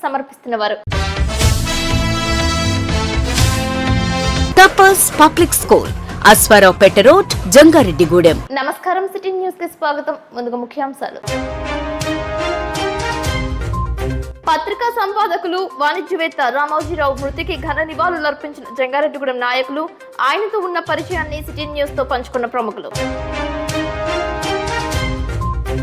సమర్పిస్తున్నవారు Tapas public school, Ashwaraopeta road, Jangareddygudem. నమస్కారం, city news కి స్వాగతం. ముందుగా ముఖ్యాంశాలు. పత్రికా సంపాదకులు, వాణిజ్యవేత్త రామోజీరావు మృతికి ఘన నివాళులు అర్పించిన జంగారెడ్డిగూడెం నాయకులు, ఆయనతో ఉన్న పరిచయాన్ని సిటీ న్యూస్ తో పంచుకున్న ప్రముఖులు.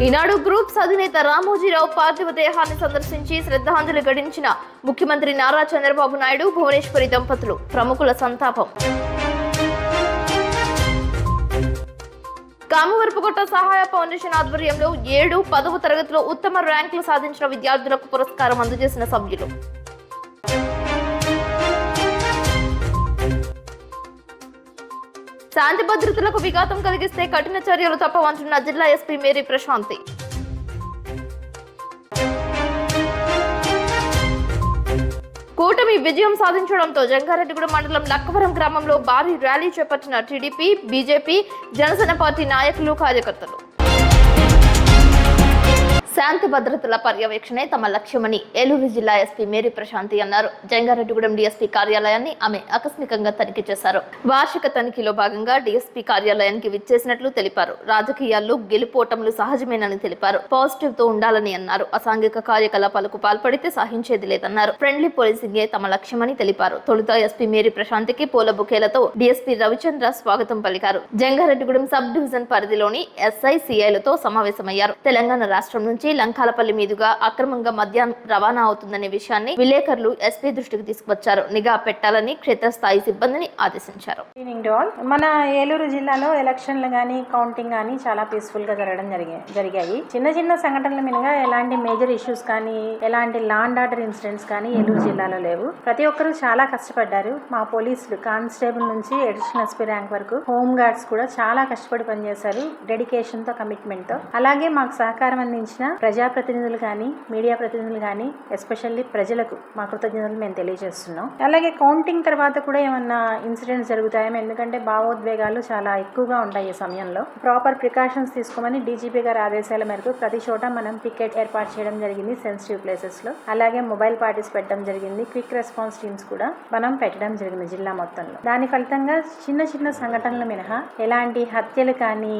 ఈనాడు గ్రూప్స్ అధినేత రామోజీరావు పార్థివ దేహాన్ని సందర్శించి శ్రద్ధాంజలి ఘటించిన ముఖ్యమంత్రి నారా చంద్రబాబు నాయుడు, భువనేశ్వరి దంపతులు. ప్రముఖుల సంతాపం. కామవరపుకోట సహాయ ఫౌండేషన్ ఆధ్వర్యంలో 7, 10వ తరగతిలో ఉత్తమ ర్యాంకులు సాధించిన విద్యార్థులకు పురస్కారం అందజేసిన సభ్యులు. శాంతి భద్రతలకు విఘాతం కలిగిస్తే కఠిన చర్యలు తప్పవంటున్న జిల్లా ఎస్పీ మేరీ ప్రశాంతి. కూటమి విజయం సాధించడంతో జంగారెడ్డిగూడెం మండలం లక్కవరం గ్రామంలో భారీ ర్యాలీ చేపట్టిన టీడీపీ, బీజేపీ, జనసేన పార్టీ నాయకులు, కార్యకర్తలు. శాంతి భద్రతల పర్యవేక్షణే తమ లక్ష్యమని ఏలూరు జిల్లా ఎస్పీ మేరీ ప్రశాంతి అన్నారు. జంగారెడ్డిగూడెం డీఎస్పీ కార్యాలయాన్ని ఆమె ఆకస్మికంగా తనిఖీ చేశారు. వార్షిక తనిఖీలో భాగంగా డీఎస్పీ కార్యాలయానికి విచ్చేసినట్లు తెలిపారు. రాజకీయాల్లో గెలుపోటములు సహజమేనని తెలిపారు. పాజిటివ్ తో ఉండాలని అన్నారు. అసాంఘిక కార్యకలాపాలకు పాల్పడితే సహించేది లేదన్నారు. ఫ్రెండ్లీ పోలీసింగే తమ లక్ష్యమని తెలిపారు. తొలుత ఎస్పీ మేరీ ప్రశాంతికి పూల బుకేలతో డీఎస్పీ రవిచంద్ర స్వాగతం పలికారు. జంగారెడ్డిగూడెం సబ్ డివిజన్ పరిధిలోని ఎస్ఐ, సిఐలతో సమావేశమయ్యారు. తెలంగాణ రాష్ట్రం నుంచి లంకాలపల్లి మీదుగా అక్రమంగా మద్యం రవాణా అవుతుందనే విషయాన్ని విలేకరులు ఎస్పీ దృష్టికి తీసుకువచ్చారు. నిఘా పెట్టాలని క్షేత్రస్థాయి సిబ్బందిని ఆదేశించారు. మన ఏలూరు జిల్లాలో ఎలక్షన్లు గానీ, కౌంటింగ్ గానీ చాలా పీస్ఫుల్ గా జరగడం జరిగాయి. చిన్న చిన్న సంఘటనల మీదుగా ఎలాంటి మేజర్ ఇష్యూస్ కానీ, ఎలాంటి లా అండ్ ఆర్డర్ ఇన్సిడెంట్స్ కానీ ఏలూరు జిల్లాలో లేవు. ప్రతి ఒక్కరూ చాలా కష్టపడ్డారు. మా పోలీసులు, కానిస్టేబుల్ నుంచి అడిషనల్ ఎస్పీ ర్యాంక్ వరకు, హోమ్ గార్డ్స్ కూడా చాలా కష్టపడి పనిచేశారు. డెడికేషన్ తో, కమిట్మెంట్ తో. అలాగే మాకు సహకారం అందించిన ప్రజాప్రతినిధులు కానీ, మీడియా ప్రతినిధులు కానీ, ఎస్పెషల్లీ ప్రజలకు మా కృతజ్ఞతలు మేము తెలియజేస్తున్నాం. అలాగే కౌంటింగ్ తర్వాత కూడా ఏమన్నా ఇన్సిడెంట్స్ జరుగుతాయేమో, ఎందుకంటే భావోద్వేగాలు చాలా ఎక్కువగా ఉంటాయి ఈ సమయంలో. ప్రాపర్ ప్రికాషన్స్ తీసుకోమని డీజీపీ గారి ఆదేశాల మేరకు ప్రతి చోట మనం పికెట్ ఏర్పాటు చేయడం జరిగింది సెన్సిటివ్ ప్లేసెస్ లో. అలాగే మొబైల్ పార్టీస్ పెట్టడం జరిగింది. క్విక్ రెస్పాన్స్ టీమ్స్ కూడా మనం పెట్టడం జరిగింది జిల్లా మొత్తంలో. దాని ఫలితంగా చిన్న చిన్న సంఘటనలు మినహా ఎలాంటి హత్యలు కానీ,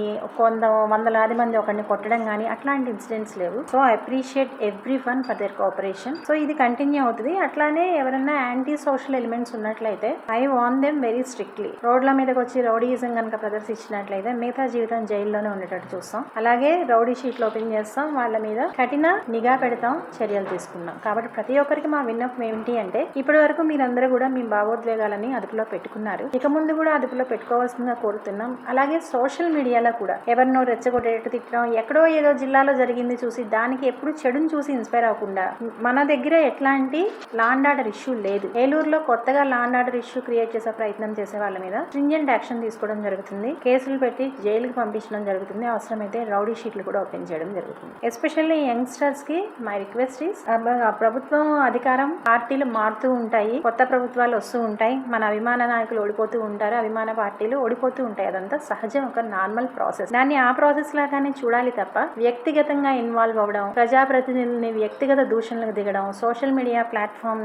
వందలాది మంది ఒకరిని కొట్టడం కానీ అట్లాంటి ఇన్సిడెంట్స్ లేవు. So I appreciate everyone for their cooperation. So ఇది కంటిన్యూ అవుతుంది. అట్లానే ఎవరైనా యాంటీ సోషల్ ఎలిమెంట్స్ ఉన్నట్లయితే I warn them very strictly. రోడ్ల మీదకి వచ్చి రౌడీయిజం కనుక ప్రదర్శించినట్లయితే మిగతా జీవితం జైల్లోనే ఉండేటట్టు చూస్తాం. అలాగే రౌడీ షీట్లు ఓపెన్ చేస్తాం, వాళ్ళ మీద కఠిన నిఘా పెడతాం, చర్యలు తీసుకున్నాం. కాబట్టి ప్రతి ఒక్కరికి మా విన్నపం ఏమిటి అంటే, ఇప్పటి వరకు మీరందరూ కూడా మీ భావోద్వేగాలని అదుపులో పెట్టుకున్నారు. ఇక ముందు కూడా అదుపులో పెట్టుకోవాల్సిందిగా కోరుతున్నాం. అలాగే సోషల్ మీడియాలో కూడా ఎవరినో రెచ్చగొట్టేటట్టు తిట్టడం, ఎక్కడో ఏదో జిల్లాలో జరిగింది చూసి దానికి ఎప్పుడు చెడుని చూసి ఇన్స్పైర్ అవ్వకుండా, మన దగ్గర ఎట్లాంటి లా అండ్ ఆర్డర్ ఇష్యూ లేదు. ఏలూరులో కొత్తగా law and order issue create చేసే ప్రయత్నం చేసే వాళ్ళ మీద స్ట్రింజెంట్ యాక్షన్ తీసుకోవడం జరుగుతుంది. కేసులు పెట్టి జైలుకి పంపించడం జరుగుతుంది. అవసరమైతే రౌడీ షీట్లు కూడా ఓపెన్ చేయడం జరుగుతుంది. ఎస్పెషల్లీ యంగ్స్టర్స్ కి మై రిక్వెస్ట్ ఈస్, ప్రభుత్వం అధికారం, పార్టీలు మారుతూ ఉంటాయి, కొత్త ప్రభుత్వాలు వస్తూ ఉంటాయి, మన అభిమాన నాయకులు ఓడిపోతూ ఉంటారు, అభిమాన పార్టీలు ఓడిపోతూ ఉంటాయి. అదంతా సహజం, ఒక నార్మల్ ప్రాసెస్. దాన్ని ఆ ప్రాసెస్ లాగానే చూడాలి తప్ప వ్యక్తిగతంగా ఇన్వాల్వ్ అవ్వడం, ప్రజాప్రతినిధులని వ్యక్తిగత దూషణలకు దిగడం, సోషల్ మీడియా ప్లాట్ఫామ్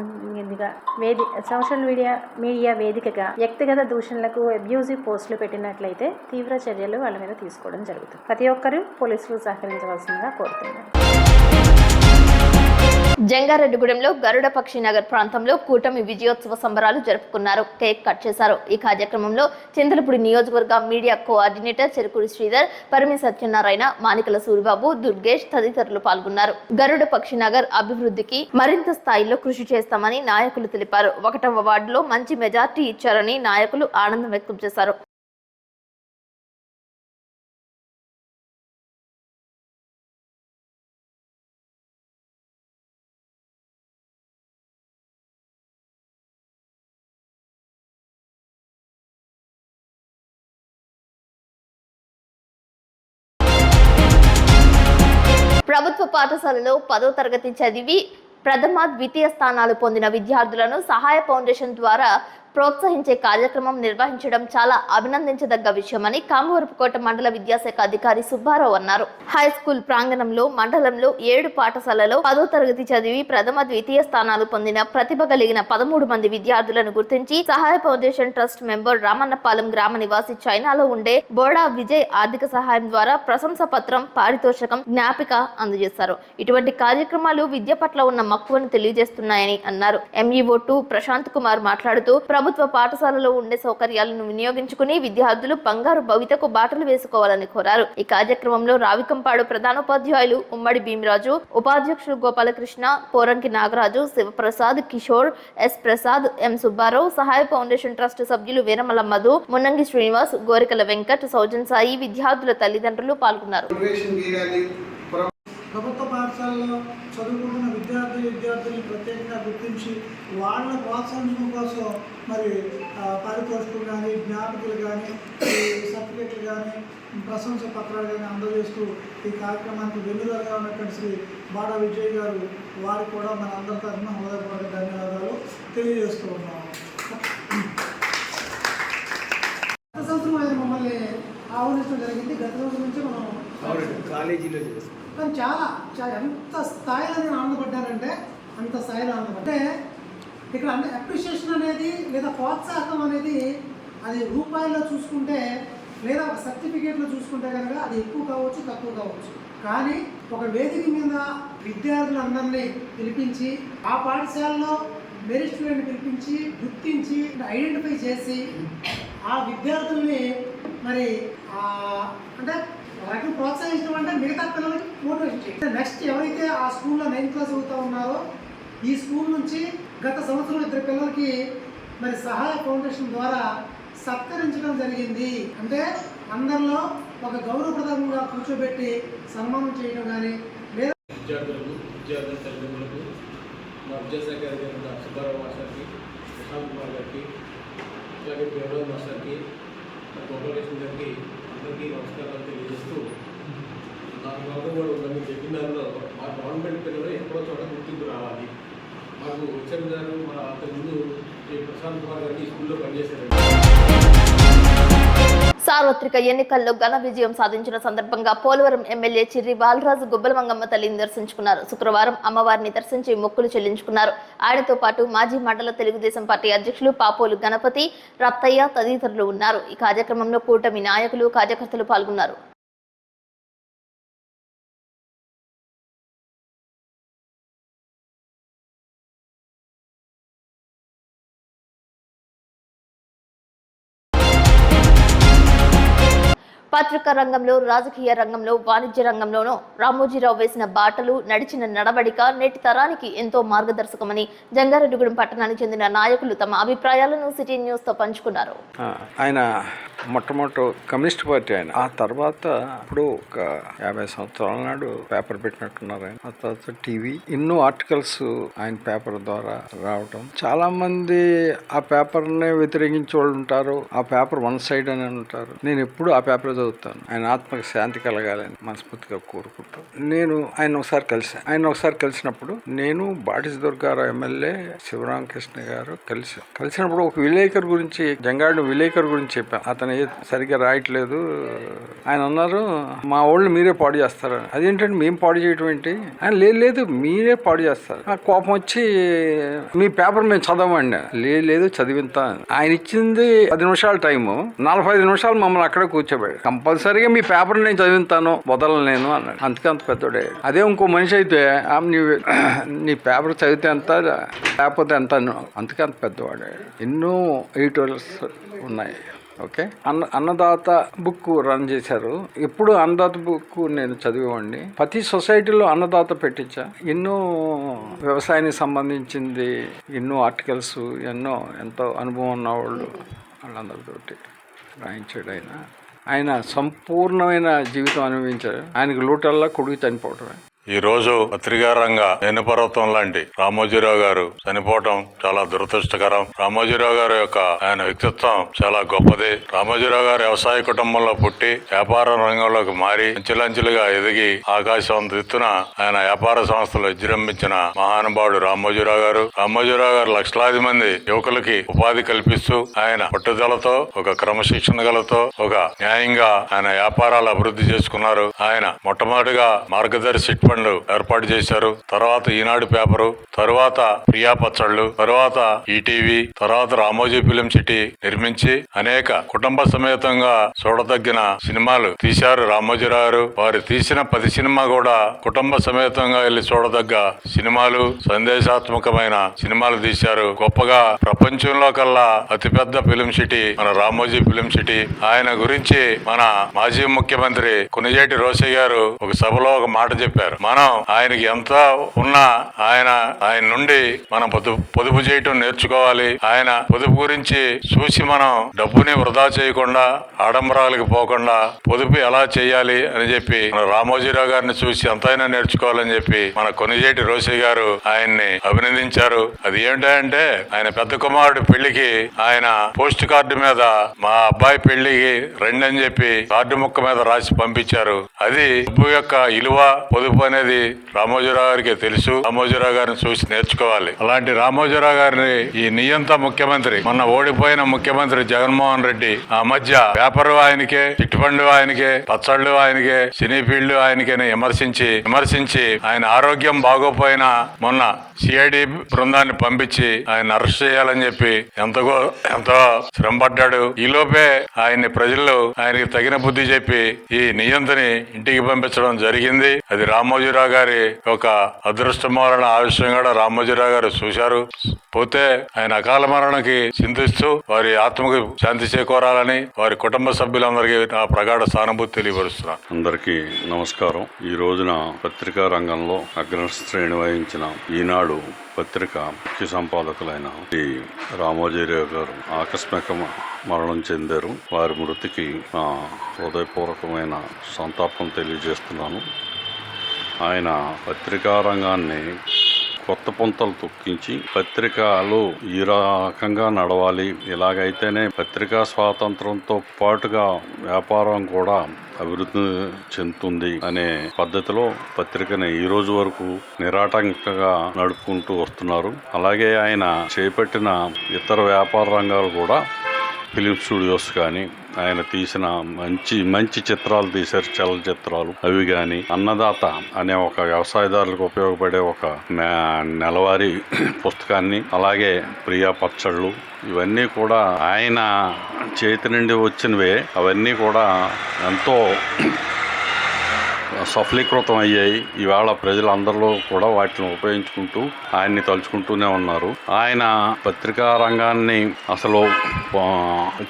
మీడియా వేదికగా వ్యక్తిగత దూషణలకు, అబ్యూజివ్ పోస్టులు పెట్టినట్లయితే తీవ్ర చర్యలు వాళ్ళ మీద తీసుకోవడం జరుగుతుంది. ప్రతి ఒక్కరూ పోలీసులు సహకరించవలసిందిగా కోరుతున్నారు. జంగారెడ్డిగూడెంలో గరుడ పక్షి నగర్ ప్రాంతంలో కూటమి విజయోత్సవ సంబరాలు జరుపుకున్నారు. కేక్ కట్ చేశారు. ఈ కార్యక్రమంలో చింతలపూడి నియోజకవర్గ మీడియా కోఆర్డినేటర్ చెరుకూరి శ్రీధర్, పరిమి సత్యనారాయణ, మానికల సూరిబాబు, దుర్గేష్ తదితరులు పాల్గొన్నారు. గరుడ పక్షి నగర్ అభివృద్ధికి మరింత స్థాయిలో కృషి చేస్తామని నాయకులు తెలిపారు. 1వ వార్డులో మంచి మెజార్టీ ఇచ్చారని నాయకులు ఆనందం వ్యక్తం చేశారు. ప్రభుత్వ పాఠశాలలో 10వ తరగతి చదివి ప్రథమ, ద్వితీయ స్థానాలు పొందిన విద్యార్థులను సహాయ ఫౌండేషన్ ద్వారా ప్రోత్సహించే కార్యక్రమం నిర్వహించడం చాలా అభినందించదగ్గ విషయమని కామవరపుకోట మండల విద్యాశాఖ అధికారి సుబ్బారావు అన్నారు. హై స్కూల్ ప్రాంగణంలో మండలంలో 7 పాఠశాలలో 10వ తరగతి చదివి ప్రథమ ద్వితీయ స్థానాలు పొందిన ప్రతిభ కలిగిన 13 మంది విద్యార్థులను గుర్తించి సహాయ ఫౌండేషన్ ట్రస్ట్ మెంబర్ రామన్నపాలెం గ్రామ నివాసి చైనాలో ఉండే బోడా విజయ్ ఆర్థిక సహాయం ద్వారా ప్రశంసా పత్రం, పారితోషికం, జ్ఞాపిక అందజేశారు. ఇటువంటి కార్యక్రమాలు విద్య పట్ల ఉన్న మక్కువను తెలియజేస్తున్నాయని అన్నారు. MEO 2 ప్రశాంత్ కుమార్ మాట్లాడుతూ ప్రభుత్వ పాఠశాలలో ఉండే సౌకర్యాలను వినియోగించుకుని విద్యార్థులు బంగారు భవితకు బాటలు వేసుకోవాలని కోరారు. ఈ కార్యక్రమంలో రావికంపాడు ప్రధానోపాధ్యాయులు ఉమ్మడి భీమరాజు, ఉపాధ్యక్షులు గోపాలకృష్ణ, పోరంకి నాగరాజు, శివప్రసాద్, కిషోర్, ఎస్ ప్రసాద్, ఎం సుబ్బారావు, సహాయ ఫౌండేషన్ ట్రస్ట్ సభ్యులు వీరమల మధు, మున్నంగి శ్రీనివాస్, గోరికల వెంకట్, సౌజన్ సాయి, విద్యార్థుల తల్లిదండ్రులు పాల్గొన్నారు. ప్రభుత్వ పాఠశాలలో చదువుకుంటున్న విద్యార్థులను ప్రత్యేకంగా గుర్తించి వాళ్ళని ప్రోత్సహించడం కోసం మరి పారితోషికలు కానీ, జ్ఞాపికలు కానీ, సర్టిఫికెట్లు కానీ, ప్రశంస పత్రాలు కానీ అందజేస్తూ ఈ కార్యక్రమానికి వెన్నుదలుగా ఉన్నటువంటి శ్రీ బాడా విజయ్ గారు వారికి కూడా మన అందరి తరఫున హృదయపూర్వక ధన్యవాదాలు తెలియజేస్తూ ఉన్నాము. గత సంవత్సరం ఆయన మమ్మల్ని ఆహ్వానించడం జరిగింది. గత రోజు నుంచి మనం కాలేజీలో చేస్తాం. కానీ చాలా ఎంత స్థాయిలో నేను ఆనందపడ్డానంటే అంత స్థాయిలో ఆనందపడ్డా. ఇక్కడ అంటే అప్రిషియేషన్ అనేది లేదా ప్రోత్సాహం అనేది అది రూపాయల్లో చూసుకుంటే లేదా ఒక సర్టిఫికేట్లో చూసుకుంటే కనుక అది ఎక్కువ కావచ్చు, తక్కువ కావచ్చు. కానీ ఒక వేదిక మీద విద్యార్థులందరినీ పిలిపించి ఆ పాఠశాలలో మెరిట్ స్టూడెంట్ పిలిపించి గుర్తించి ఐడెంటిఫై చేసి ఆ విద్యార్థుల్ని మరి అంటే వాటిని ప్రోత్సహించడం అంటే మిగతా పిల్లలకి మోటివేషన్ చేయాలి. నెక్స్ట్ ఎవరైతే ఆ స్కూల్లో 9th క్లాస్ అవుతూ ఉన్నారో ఈ స్కూల్ నుంచి గత సంవత్సరం 2 పిల్లలకి మరి సహాయ ఫౌండేషన్ ద్వారా సత్కరించడం జరిగింది. అంటే అందరిలో ఒక గౌరవప్రదంగా కూర్చోబెట్టి సన్మానం చేయడం కానీ లేదా విద్యార్థుల తల్లిదండ్రులకు మా విద్యాశాఖ అధికారి సుబ్బారావు మాస్టర్కి, ప్రశాంత్ కుమార్ గారికి, అలాగే దేవరాజు మాస్టర్కి, గోపాలకృష్ణ గారికి అందరికీ నమస్కారాలు తెలియజేస్తూ నాకు గౌరవం కూడా ఉందని చెప్పిన దానిలో మా గవర్నమెంట్ పిల్లలు ఎక్కడో చోట గుర్తింపు రావాలి. మాకు హెచ్ఎం గారు మా అంతకుముందు ప్రశాంత్ కుమార్ గారికి స్కూల్లో పనిచేశారు. సార్వత్రిక ఎన్నికల్లో ఘన విజయం సాధించిన సందర్భంగా పోలవరం ఎమ్మెల్యే చిర్రి బాలరాజు గుబ్బలమంగమ్మ తల్లిని దర్శించుకున్నారు. శుక్రవారం అమ్మవారిని దర్శించి మొక్కులు చెల్లించుకున్నారు. ఆయనతో పాటు మాజీ మండల తెలుగుదేశం పార్టీ అధ్యక్షులు పాపోలు గణపతి, రత్తయ్య తదితరులు ఉన్నారు. ఈ కార్యక్రమంలో కూటమి నాయకులు, కార్యకర్తలు పాల్గొన్నారు. పత్రికా రంగంలో, రాజకీయ రంగంలో, వాణిజ్య రంగంలోనూ రామోజీరావు వేసిన బాటలు, నడిచిన నడవడిక నేటి తరానికి ఎంతో మార్గదర్శకమని జంగారెడ్డిగూడెం పట్టణానికి చెందిన నాయకులు తమ అభిప్రాయాలను సిటీ న్యూస్ తో పంచుకున్నారు. ఆయన మొట్టమొదటి కమ్యూనిస్ట్ పార్టీ ఆయన. ఆ తర్వాత ఇప్పుడు ఒక 50 సంవత్సరాల నాడు పేపర్ పెట్టినట్టున్నారు ఆయన. ఆ తర్వాత టీవీ, ఎన్నో ఆర్టికల్స్ ఆయన పేపర్ ద్వారా రావటం. చాలా మంది ఆ పేపర్ ని వ్యతిరేకించే వాళ్ళు ఉంటారు. ఆ పేపర్ వన్ సైడ్ అని ఉంటారు. నేను ఎప్పుడు ఆ పేపర్ చదువుతాను. ఆయన ఆత్మకి శాంతి కలగాలని మనస్ఫూర్తిగా కోరుకుంటూ నేను ఆయన ఒకసారి కలిసినప్పుడు నేను బాటిస్ దుర్గారావు ఎమ్మెల్యే శివరామకృష్ణ గారు కలిసినప్పుడు ఒక విలేకరు గురించి, జంగారెడ్డి విలేకరు గురించి చెప్పాను. అతను సరిగ్గా రాయట్లేదు. ఆయన అన్నారు, మా వాళ్ళు మీరే పాడు చేస్తారు. అదేంటంటే మేము పాడు చేయటం ఏంటి? ఆయన లేదు మీరే పాడు చేస్తారు. ఆ కోపం వచ్చి మీ పేపర్ మేము చదవండి. లేదు చదివింతా. ఆయన ఇచ్చింది 10 నిమిషాల టైము, 45 నిమిషాలు మమ్మల్ని అక్కడే కూర్చోబెట్టి కంపల్సరీగా మీ పేపర్ నేను చదివిస్తాను, వదలలేను అన్నాడు. అందుకే అంత పెద్దోడే. అదే ఇంకో మనిషి అయితే నీ పేపర్ చదివితే ఎంత లేకపోతే ఎంత, అందుకే అంత పెద్దవాడే. ఎన్నో ఎడిటోరియల్స్ ఉన్నాయి. ఓకే, అన్నదాత బుక్ రన్ చేశారు. ఎప్పుడు అన్నదాత బుక్ నేను చదివేవాడిని. ప్రతి సొసైటీలో అన్నదాత పెట్టించా. ఎన్నో వ్యవసాయానికి సంబంధించింది ఎన్నో ఆర్టికల్స్, ఎంతో అనుభవం ఉన్నవాళ్ళు వాళ్ళందరితోటి రాయించాడు ఆయన సంపూర్ణమైన జీవితం అనుభవించారు. ఆయనకు లోటల్లా కొడుకు చనిపోవటమే. ఈ రోజు పత్రికా రంగ పర్వతం లాంటి రామోజీరావు గారు చనిపోవటం చాలా దురదృష్టకరం. రామోజీరావు గారి యొక్క ఆయన వ్యక్తిత్వం చాలా గొప్పది. రామోజీరావు గారు వ్యవసాయ కుటుంబంలో పుట్టి వ్యాపార రంగంలోకి మారి అంచెలంచెలుగా ఎదిగి ఆకాశం ఎత్తున ఆయన వ్యాపార సంస్థలు విజృంభించిన మహానుభావుడు రామోజీరావు గారు. రామోజీరావు గారు లక్షలాది మంది యువకులకి ఉపాధి కల్పిస్తూ ఆయన పట్టుదలతో ఒక క్రమశిక్షణ గలతో ఒక న్యాయంగా ఆయన వ్యాపారాలు అభివృద్ధి చేసుకున్నారు. ఆయన మొట్టమొదటిగా మార్గదర్శి చిట్ ఫండ్ ఏర్పాటు చేశారు. తర్వాత ఈనాడు పేపరు, తరువాత ప్రియా పచ్చళ్ళు, తరువాత ఈటీవీ, తర్వాత రామోజీ ఫిలిం సిటీ నిర్మించి అనేక కుటుంబ సమేతంగా చూడదగిన సినిమాలు తీశారు రామోజీరావు గారు. వారు తీసిన 10 సినిమా కూడా కుటుంబ సమేతంగా వెళ్లి చూడదగ్గ సినిమాలు, సందేశాత్మకమైన సినిమాలు తీశారు. గొప్పగా ప్రపంచంలో కల్లా అతిపెద్ద ఫిలిం సిటీ మన రామోజీ ఫిలిం సిటీ. ఆయన గురించి మన మాజీ ముఖ్యమంత్రి కొణిజేటి రోసయ్య గారు ఒక సభలో ఒక మాట చెప్పారు. మనం ఆయనకి ఎంత ఉన్నా ఆయన నుండి మనం పొదుపు చేయటం నేర్చుకోవాలి. ఆయన పొదుపు గురించి చూసి మనం డబ్బుని వృధా చేయకుండా, ఆడంబరాలకు పోకుండా పొదుపు ఎలా చేయాలి అని చెప్పి మన రామోజీరావు గారిని చూసి ఎంతైనా నేర్చుకోవాలని చెప్పి మన కొణిజేటి రోసయ్య గారు ఆయన్ని అభినందించారు. అది ఏమిటంటే ఆయన పెద్ద కుమారుడి పెళ్లికి ఆయన పోస్ట్ కార్డు మీద మా అబ్బాయి పెళ్లికి రండి అని చెప్పి కార్డు ముక్క మీద రాసి పంపించారు. అది డబ్బు యొక్క ఇలువ, పొదుపు అనేది రామోజీరావు గారికి తెలుసు. రామోజీరావు గారిని చూసి నేర్చుకోవాలి. అలాంటి రామోజీరావు గారిని ఈ నియంత ముఖ్యమంత్రి, మొన్న ఓడిపోయిన ముఖ్యమంత్రి జగన్మోహన్ రెడ్డి ఆ మధ్య పేపరు ఆయనకే, చిట్ ఫండ్ ఆయనకే, పచ్చళ్ళు ఆయనకే, సినీ ఫీల్డ్ ఆయనకే విమర్శించి ఆయన ఆరోగ్యం బాగోపోయినా మొన్న సిఐడి బృందాన్ని పంపించి ఆయన అరెస్ట్ చేయాలని చెప్పి ఎంతో శ్రమపడ్డాడు. ఈలోపే ఆయన్ని ప్రజలు ఆయనకి తగిన బుద్ధి చెప్పి ఈ నియంతని ఇంటికి పంపించడం జరిగింది. అది రామోజీరావు గారి ఒక అదృష్టమూలన ఆ విషయం కూడా రామోజీరావు గారు చూశారు. పోతే ఆయన అకాల మరణానికి చింతిస్తూ వారి ఆత్మకు శాంతి చేకూరాలని వారి కుటుంబ సభ్యులందరికీ నా ప్రగాఢ సానుభూతి తెలియపరుస్తున్నాను. అందరికీ నమస్కారం. ఈ రోజున పత్రికా రంగంలో అగ్రశ్రేణి వహించిన ఈనాడు పత్రిక ముఖ్య సంపాదకులైన శ్రీ రామోజీరావు గారు ఆకస్మిక మరణం చెందారు. వారి మృతికి హృదయపూర్వకమైన సంతాపం తెలియజేస్తున్నాను. ఆయన పత్రికా రంగాన్ని కొత్త పుంతలు తొక్కించి పత్రికలు ఈ రకంగా నడవాలి, ఇలాగైతేనే పత్రికా స్వాతంత్రంతో పాటుగా వ్యాపారం కూడా అభివృద్ధి చెందుతుంది అనే పద్ధతిలో పత్రికని ఈ రోజు వరకు నిరాటంకంగా నడుపుకుంటూ వస్తున్నారు. అలాగే ఆయన చేపట్టిన ఇతర వ్యాపార రంగాలు కూడా ఫిలిం స్టూడియోస్ కానీ, ఆయన తీసిన మంచి చిత్రాలు తీశారు, చలనచిత్రాలు. అవి కానీ అన్నదాత అనే ఒక వ్యవసాయదారులకు ఉపయోగపడే ఒక నెలవారీ పుస్తకాన్ని, అలాగే ప్రియా పచ్చళ్ళు, ఇవన్నీ కూడా ఆయన చేతి నుండి వచ్చినవే. అవన్నీ కూడా ఎంతో సఫలీకృతం అయ్యాయి. ఇవాళ ప్రజలందరిలో కూడా వాటిని ఉపయోగించుకుంటూ ఆయన్ని తలుచుకుంటూనే ఉన్నారు. ఆయన పత్రికా రంగాన్ని అసలు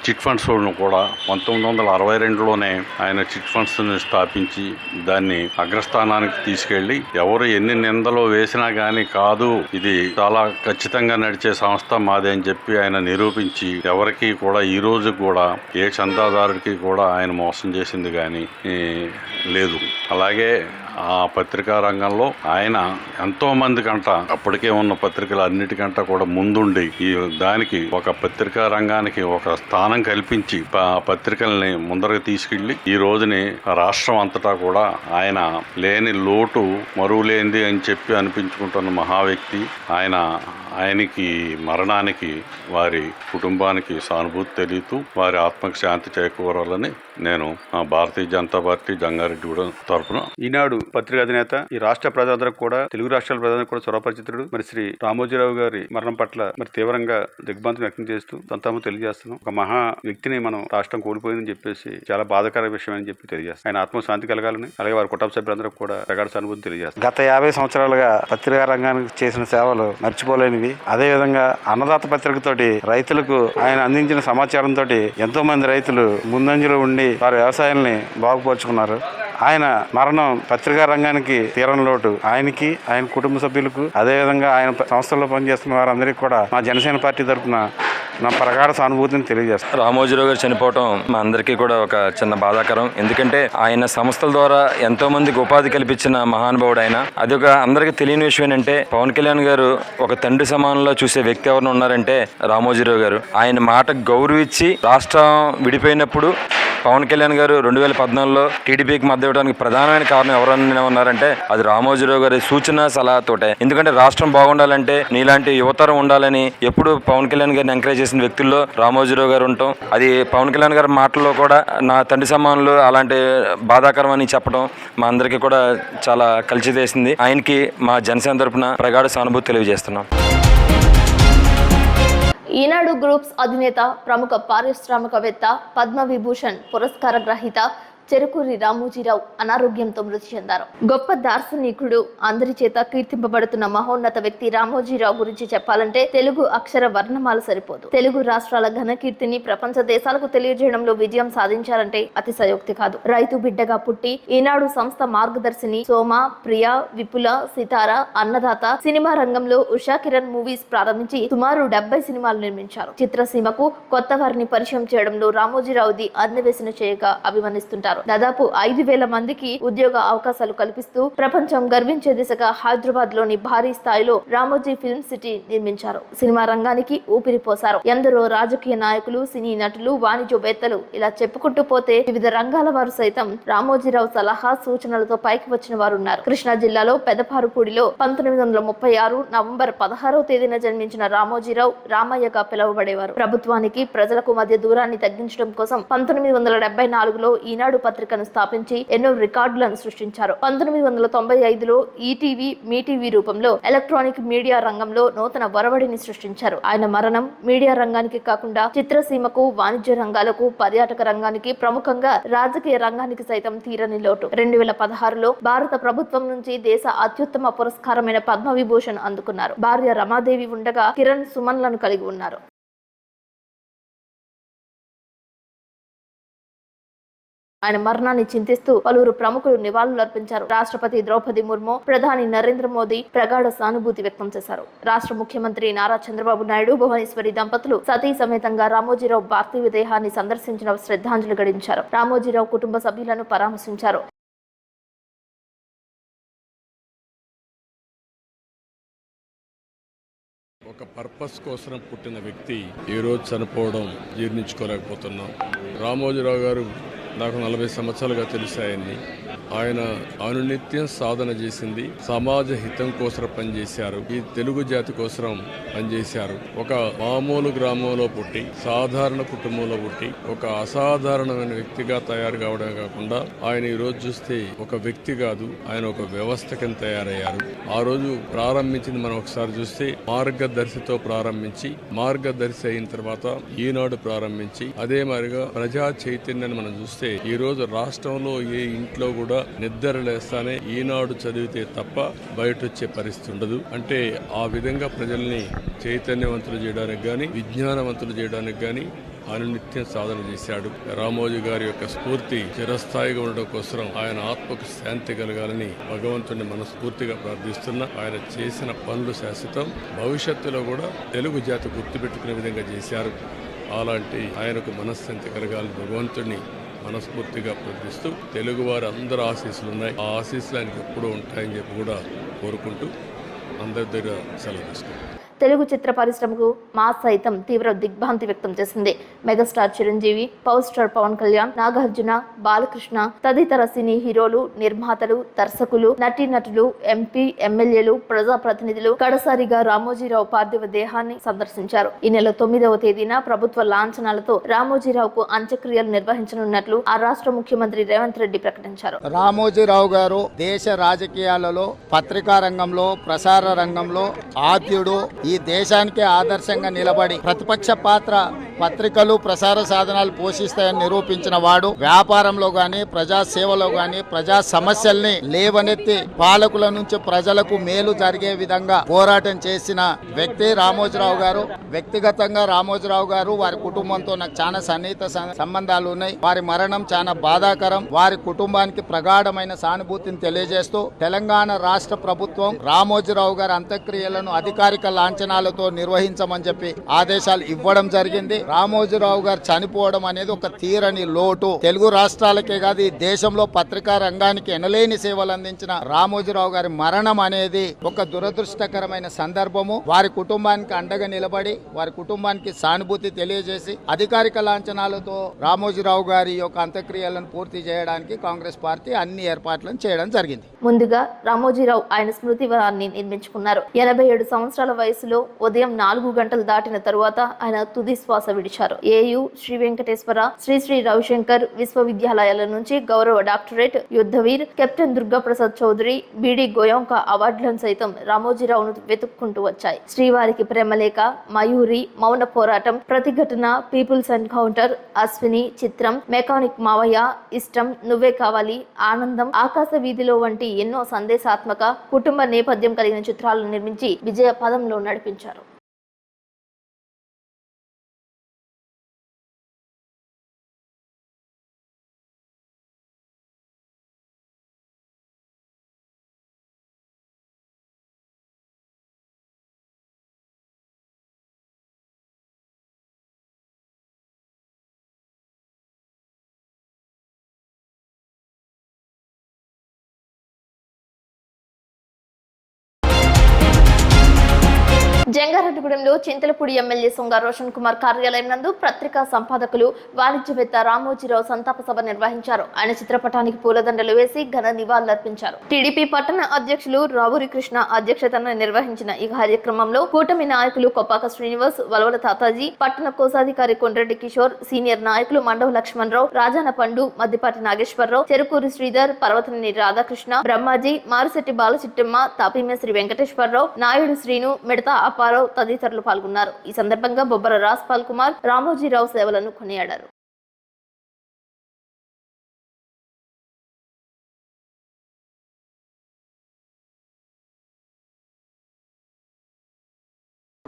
చిట్ ఫండ్స్ కూడా 1962లోనే ఆయన చిట్ ఫండ్స్ని స్థాపించి దాన్ని అగ్రస్థానానికి తీసుకెళ్లి ఎవరు ఎన్ని నిందలు వేసినా కానీ కాదు, ఇది చాలా ఖచ్చితంగా నడిచే సంస్థ మాదే అని చెప్పి ఆయన నిరూపించి ఎవరికి కూడా ఈ రోజు కూడా ఏ చందాదారుడికి కూడా ఆయన మోసం చేసింది కానీ లేదు. అలాగే ఆ పత్రికా రంగంలో ఆయన ఎంతో మంది కంట అప్పటికే ఉన్న పత్రికలు అన్నిటికంట కూడా ముందుండి ఈ దానికి ఒక పత్రికా రంగానికి ఒక స్థానం కల్పించి పత్రికల్ని ముందరకు తీసుకెళ్లి ఈ రోజుని రాష్ట్రం అంతటా కూడా ఆయన లేని లోటు మరువులేంది అని చెప్పి అనిపించుకుంటున్న మహా వ్యక్తి ఆయన. ఆయనకి మరణానికి వారి కుటుంబానికి సానుభూతి తెలియతూ వారి ఆత్మకు శాంతి చేకూరాలని నేను భారతీయ జనతా పార్టీ జంగారెడ్డిగూడెం తరఫున ఈనాడు పత్రికా అధినేత, ఈ రాష్ట్ర ప్రజలందరికీ కూడా, తెలుగు రాష్ట్రాల ప్రజలందరికీ కూడా స్వరపరిచితుడు మరి శ్రీ రామోజీరావు గారి మరణం పట్ల మరి తీవ్రంగా దిగ్భ్రాంతిని వ్యక్తం చేస్తూ సంతాపం తెలియజేస్తున్నాం. ఒక మహా వ్యక్తిని మనం రాష్ట్రం కోల్పోయిందని చెప్పేసి చాలా బాధాకర విషయం అని చెప్పి తెలియజేస్తాం. ఆయన ఆత్మ శాంతి కలగాలని, అలాగే వారి కుటుంబ సభ్యులందరికీ కూడా ప్రగాఢ సానుభూతి తెలియజేస్తాం. గత 50 సంవత్సరాలుగా పత్రికా రంగానికి చేసిన సేవలు మర్చిపోలేనివి. అదేవిధంగా అన్నదాత పత్రికతోటి రైతులకు ఆయన అందించిన సమాచారంతో ఎంతో మంది రైతులు ముందంజలో ఉండి వారి వ్యవసాయాన్ని బాగుపరుచుకున్నారు. ఆయన మరణం పత్రికా రంగానికి తీరని లోటు. ఆయనకి, ఆయన కుటుంబ సభ్యులకు, అదేవిధంగా ఆయన సంస్థల్లో పనిచేస్తున్న వారందరికీ కూడా మా జనసేన పార్టీ తరఫున నా ప్రగాఢ సానుభూతిని తెలియజేస్తాను. రామోజీరావు గారు చనిపోవటం మా అందరికీ కూడా ఒక చిన్న బాధాకరం. ఎందుకంటే ఆయన సంస్థల ద్వారా ఎంతో మందికి ఉపాధి కల్పించిన మహానుభావుడు ఆయన. అదొక అందరికీ తెలియని విషయం ఏంటంటే పవన్ కళ్యాణ్ గారు ఒక తండ్రి సమానంలో చూసే వ్యక్తి ఎవరు ఉన్నారంటే రామోజీరావు గారు. ఆయన మాటకు గౌరవించి రాష్ట్రం విడిపోయినప్పుడు పవన్ కళ్యాణ్ గారు 2014లో టీడీపీకి మద్దతు ఇవ్వడానికి ప్రధానమైన కారణం ఎవరన్నా ఉన్నారంటే అది రామోజీరావు గారి సూచన సలహాతోటే. ఎందుకంటే రాష్ట్రం బాగుండాలంటే నీలాంటి యువతరం ఉండాలని ఎప్పుడు పవన్ కళ్యాణ్ గారిని ఎంకరేజ్ చేసిన వ్యక్తుల్లో రామోజీరావు గారు ఉంటాం. అది పవన్ కళ్యాణ్ గారి మాటల్లో కూడా నా తండ్రి సమానులు అలాంటి బాధాకరం అని చెప్పడం మా అందరికీ కూడా చాలా కలిసిదేసింది. ఆయనకి మా జనసేన తరపున ప్రగాఢ సానుభూతి తెలియజేస్తున్నాం. ఈనాడు గ్రూప్స్ అధినేత ప్రముఖ పారిశ్రామికవేత్త పద్మవిభూషణ్ పురస్కార గ్రహీత చెరుకూరి రామోజీరావు అనారోగ్యంతో మృతి చెందారు. గొప్ప దార్శనికుడు, అందరి చేత కీర్తింపబడుతున్న మహోన్నత వ్యక్తి రామోజీరావు గురించి చెప్పాలంటే తెలుగు అక్షర వర్ణమాల సరిపోదు. తెలుగు రాష్ట్రాల ఘన కీర్తిని ప్రపంచ దేశాలకు తెలియజేయడంలో విజయం సాధించారంటే అతిశయోక్తి కాదు. రైతు బిడ్డగా పుట్టి ఈనాడు సంస్థ మార్గదర్శిని సోమ, ప్రియ, విపుల, సితార, అన్నదాత, సినిమా రంగంలో ఉషా కిరణ్ మూవీస్ ప్రారంభించి సుమారు 70 సినిమాలు నిర్మించారు. చిత్రసీమకు కొత్త వారిని పరిచయం చేయడంలో రామోజీరావుది అన్వేషణ చేయగా అభివర్ణిస్తుంటారు. దాదాపు 5,000 మందికి ఉద్యోగ అవకాశాలు కల్పిస్తూ ప్రపంచం గర్వించే దిశగా హైదరాబాద్ లోని భారీ స్థాయిలో రామోజీ ఫిల్మ్ సిటీ నిర్మించారు. సినిమా రంగానికి ఊపిరి పోశారు. ఎందరో రాజకీయ నాయకులు, సినీ నటులు, వాణిజ్యవేత్తలు ఇలా చెప్పుకుంటూ పోతే వివిధ రంగాల వారు సైతం రామోజీరావు సలహా సూచనలతో పైకి వచ్చిన వారు ఉన్నారు. కృష్ణా జిల్లాలో పెదపారుపూడిలో 1936 నవంబర్ 16వ తేదీన జన్మించిన రామోజీరావు రామయ్యగా పిలువబడేవారు. ప్రభుత్వానికి ప్రజలకు మధ్య దూరాన్ని తగ్గించడం కోసం 1974లో ఈనాడు పత్రికను స్థాపించి ఎన్నో రికార్డులను సృష్టించారు. 1995లో ఈటీవీ, మీటీవీ రూపంలో ఎలక్ట్రానిక్ మీడియా రంగంలో నూతన ఒరవడిని సృష్టించారు. ఆయన మరణం మీడియా రంగానికి కాకుండా చిత్రసీమకు, వాణిజ్య రంగాలకు, పర్యాటక రంగానికి, ప్రముఖంగా రాజకీయ రంగానికి సైతం తీరని లోటు. 2016లో భారత ప్రభుత్వం నుంచి దేశ అత్యుత్తమ పురస్కారమైన పద్మవిభూషణ్ అందుకున్నారు. భార్య రమాదేవి ఉండగా కిరణ్, సుమన్లను కలిగి ఉన్నారు. ఆయన మరణాన్ని చింతిస్తూ పలువురు ప్రముఖులు నివాళులర్పించారు. రాష్ట్రపతి ద్రౌపది ముర్ము, ప్రధాని నరేంద్ర మోదీ ప్రగాఢ సానుభూతి వ్యక్తం చేశారు. రాష్ట్ర ముఖ్యమంత్రి నారా చంద్రబాబు నాయుడు, భువనేశ్వరి దంపతులు సతీ సమేతంగా రామోజీరావు పార్థివ దేహాన్ని సందర్శించిన శ్రద్ధాంజలి ఘటించారు. రామోజీరావు కుటుంబ సభ్యులను పరామర్శించారు. ఒక పర్పస్ కోసం పుట్టిన వ్యక్తి ఈరోజు చనిపోవడం జీర్ణించుకోలేకపోతున్నాం. రామోజీరావు గారు నాకు 40 సంవత్సరాలుగా తెలిసాయని ఆయన అనునిత్యం సాధన చేసింది. సమాజ హితం కోసం పనిచేశారు. ఈ తెలుగు జాతి కోసం పనిచేశారు. ఒక మామూలు గ్రామంలో పుట్టి, సాధారణ కుటుంబంలో పుట్టి, ఒక అసాధారణమైన వ్యక్తిగా తయారు కావడం కాకుండా ఆయన ఈ రోజు చూస్తే ఒక వ్యక్తి కాదు, ఆయన ఒక వ్యవస్థ కింద తయారయ్యారు. ఆ రోజు ప్రారంభించింది మనం ఒకసారి చూస్తే మార్గదర్శితో ప్రారంభించి, మార్గదర్శి అయిన తర్వాత ఈనాడు ప్రారంభించి, అదే మాదిరిగా ప్రజా చైతన్యాన్ని మనం చూస్తే ఈ రోజు రాష్ట్రంలో ఏ ఇంట్లో కూడా నిద్ర లేస్తానే ఈనాడు చదివితే తప్ప బయట వచ్చే పరిస్థితి ఉండదు. అంటే ఆ విధంగా ప్రజల్ని చైతన్యవంతులు చేయడానికి గాని, విజ్ఞానవంతులు చేయడానికి గాని అనునిత్యం సాధన చేశాడు. రామోజీ గారి యొక్క స్ఫూర్తి చిరస్థాయిగా ఉండడం కోసం ఆయన ఆత్మకు శాంతి కలగాలని భగవంతుడిని మనస్ఫూర్తిగా ప్రార్థిస్తున్నా. ఆయన చేసిన పనులు శాశ్వతం. భవిష్యత్తులో కూడా తెలుగు జాతి గుర్తుపెట్టుకునే విధంగా చేశారు. అలాంటి ఆయనకు మనశ్శాంతి కలగాలని భగవంతుడిని మనస్ఫూర్తిగా ప్రార్థిస్తూ తెలుగు వారి అందరూ ఆశీస్సులు ఉన్నాయి. ఆ ఆశీస్సులు ఆయనకు ఎప్పుడూ ఉంటాయని చెప్పి కూడా కోరుకుంటూ అందరి దగ్గర సెలవు తీసుకుంటాం. తెలుగు చిత్ర పరిశ్రమకు మా సైతం తీవ్ర దిగ్భ్రాంతి వ్యక్తం చేసింది. Megastar Chiranjeevi, power star Pawan Kalyan, Nagarjuna, Balakrishna తదితర సినీ హీరోలు, నిర్మాతలు, దర్శకులు, నటీనటులు, ఎంపీ, ఎమ్మెల్యేలు, ప్రజాప్రతినిధులు కడసారిగా రామోజీరావు పార్థివ దేహాన్ని సందర్శించారు. ఈ నెల 9వ తేదీన ప్రభుత్వ లాంఛనాలతో రామోజీరావుకు అంత్యక్రియలు నిర్వహించనున్నట్లు ఆ రాష్ట్ర ముఖ్యమంత్రి రేవంత్ రెడ్డి ప్రకటించారు. రామోజీరావు గారు దేశ రాజకీయాలలో, పత్రికా రంగంలో, ప్రసార రంగంలో ఆద్యుడు. ఈ దేశానికే ఆదర్శంగా నిలబడి ప్రతిపక్ష పాత్ర పత్రికలు ప్రసార సాధనాలు పోషిస్తాయని నిరూపించిన వాడు. వ్యాపారంలో గాని ప్రజా సేవలో గాని ప్రజా సమస్యల్ని లేవనెత్తి పాలకుల నుంచి ప్రజలకు మేలు జరిగే విధంగా పోరాటం చేసిన వ్యక్తి రామోజీరావు గారు. వ్యక్తిగతంగా రామోజీరావు గారు వారి కుటుంబంతో నాకు చాలా సన్నిహిత సంబంధాలు ఉన్నాయి. వారి మరణం చాలా బాధాకరం. వారి కుటుంబానికి ప్రగాఢమైన సానుభూతిని తెలియజేస్తూ తెలంగాణ రాష్ట్ర ప్రభుత్వం రామోజీరావు గారి అంత్యక్రియలను అధికారిక లాంఛనాలతో నిర్వహించమని చెప్పి ఆదేశాలు ఇవ్వడం జరిగింది. రామోజీరావు గారు చనిపోవడం అనేది ఒక తీరని లోటు. తెలుగు రాష్ట్రాలకే కాదు ఈ దేశంలో పత్రికా రంగానికి ఎనలేని సేవలు అందించిన రామోజీరావు గారి మరణం అనేది ఒక దురదృష్టకరమైన సందర్భము. వారి కుటుంబానికి అండగా నిలబడి వారి కుటుంబానికి సానుభూతి తెలియజేసి అధికారిక లాంఛనాలతో రామోజీరావు గారి యొక్క అంత్యక్రియలను పూర్తి చేయడానికి కాంగ్రెస్ పార్టీ అన్ని ఏర్పాట్లను చేయడం జరిగింది. ముందుగా రామోజీరావు ఆయన స్మృతి వనాన్ని నిర్మించుకున్నారు. 87 సంవత్సరాల వయసులో ఉదయం 4 గంటలు దాటిన తరువాత ఆయన తుది శ్వాస విడిచారు. ఏయు, శ్రీ వెంకటేశ్వర, శ్రీ రవిశంకర్ విశ్వవిద్యాలయాల నుంచి గౌరవ డాక్టరేట్, యుద్ధవీర్, కెప్టెన్ దుర్గాప్రసాద్ చౌదరి, బిడి గోయంక అవార్డులను సైతం రామోజీరావును వెతుక్కుంటూ వచ్చాయి. శ్రీవారికి ప్రేమలేఖ, మయూరి, మౌన పోరాటం, ప్రతిఘటన, పీపుల్స్ ఎన్కౌంటర్, అశ్విని, చిత్రం, మెకానిక్ మావయ్య, ఇష్టం, నువ్వే కావాలి, ఆనందం, ఆకాశ వీధిలో వంటి ఎన్నో సందేశాత్మక కుటుంబ నేపథ్యం కలిగిన చిత్రాలను నిర్మించి విజయ పదంలో నడిపించారు. జంగారెడ్డిగూడెంలో చింతలపూడి ఎమ్మెల్యే సొంగ రోషన్ కుమార్ కార్యాలయం నందు పత్రికా సంపాదకులు, వాణిజ్యవేత్త రామోజీరావు సంతాప సభ నిర్వహించారు. ఆయన చిత్రపటానికి పూలదండలు వేసి ఘన నివాళులర్పించారు. టీడీపీ పట్టణ అధ్యక్షులు రావూరి కృష్ణ అధ్యక్షతన నిర్వహించిన ఈ కార్యక్రమంలో కూటమి నాయకులు కొప్పాక శ్రీనివాస్, వలవల తాతాజీ, పట్టణ కోశాధికారి కొండ్రెడ్డి కిషోర్, సీనియర్ నాయకులు మండవ లక్ష్మణరావు, రాజాన పండు, మద్దిపాటి నాగేశ్వరరావు, చెరుకూరి శ్రీధర్, పర్వతనేని రాధాకృష్ణ, బ్రహ్మాజీ, మారిశెట్టి బాలచిట్టమ్మ, తాపిమేశ్రీ వెంకటేశ్వరరావు, నాయుడు శ్రీను, మిడతా అప్పారావు తదితరులు పాల్గొన్నారు. ఈ సందర్భంగా బొబ్బర రాజ్పాల్ కుమార్ రామోజీరావు సేవలను కొనియాడారు.